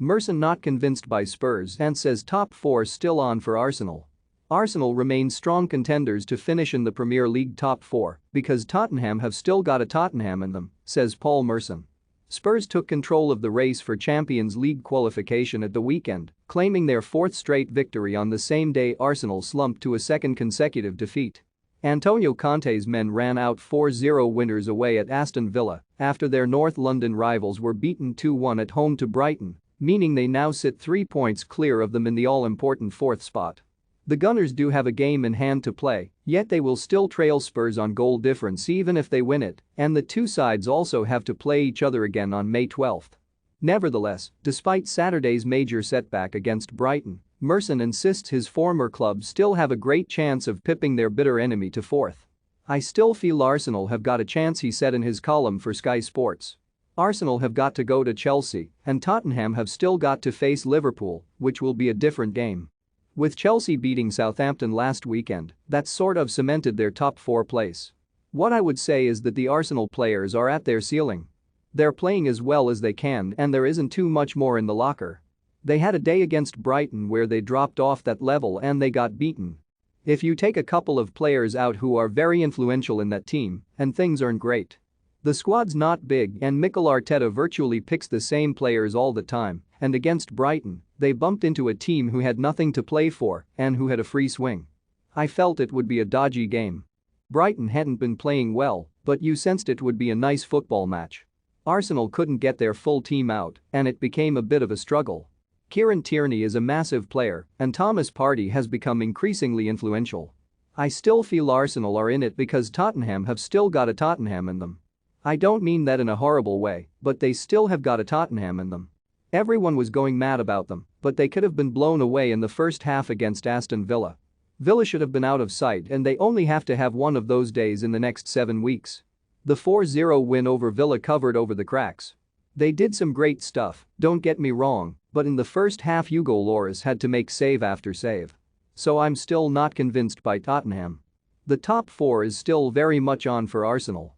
Merson not convinced by Spurs and says top 4 still on for Arsenal. Arsenal remain strong contenders to finish in the Premier League top 4 because Tottenham have still got a Tottenham in them, says Paul Merson. Spurs took control of the race for Champions League qualification at the weekend, claiming their 4th straight victory on the same day Arsenal slumped to a 2nd consecutive defeat. Antonio Conte's men ran out 4-0 winners away at Aston Villa after their North London rivals were beaten 2-1 at home to Brighton, meaning they now sit 3 points clear of them in the all-important 4th spot. The Gunners do have a game in hand to play, yet they will still trail Spurs on goal difference even if they win it, and the two sides also have to play each other again on May 12. Nevertheless, despite Saturday's major setback against Brighton, Merson insists his former club still have a great chance of pipping their bitter enemy to 4th. "I still feel Arsenal have got a chance," he said in his column for Sky Sports. "Arsenal have got to go to Chelsea, and Tottenham have still got to face Liverpool, which will be a different game." With Chelsea beating Southampton last weekend, that sort of cemented their top 4 place. "What I would say is that the Arsenal players are at their ceiling. They're playing as well as they can and there isn't too much more in the locker. They had a day against Brighton where they dropped off that level and they got beaten. If you take a couple of players out who are very influential in that team, and things aren't great. The squad's not big and Mikel Arteta virtually picks the same players all the time, and against Brighton, they bumped into a team who had nothing to play for and who had a free swing. I felt it would be a dodgy game. Brighton hadn't been playing well, but you sensed it would be a nice football match. Arsenal couldn't get their full team out and it became a bit of a struggle. Kieran Tierney is a massive player and Thomas Partey has become increasingly influential. I still feel Arsenal are in it because Tottenham have still got a Tottenham in them. I don't mean that in a horrible way, but they still have got a Tottenham in them. Everyone was going mad about them, but they could have been blown away in the first half against Aston Villa. Villa should have been out of sight and they only have to have one of those days in the next 7 weeks. The 4-0 win over Villa covered over the cracks. They did some great stuff, don't get me wrong, but in the first half Hugo Lloris had to make save after save. So I'm still not convinced by Tottenham. The top 4 is still very much on for Arsenal.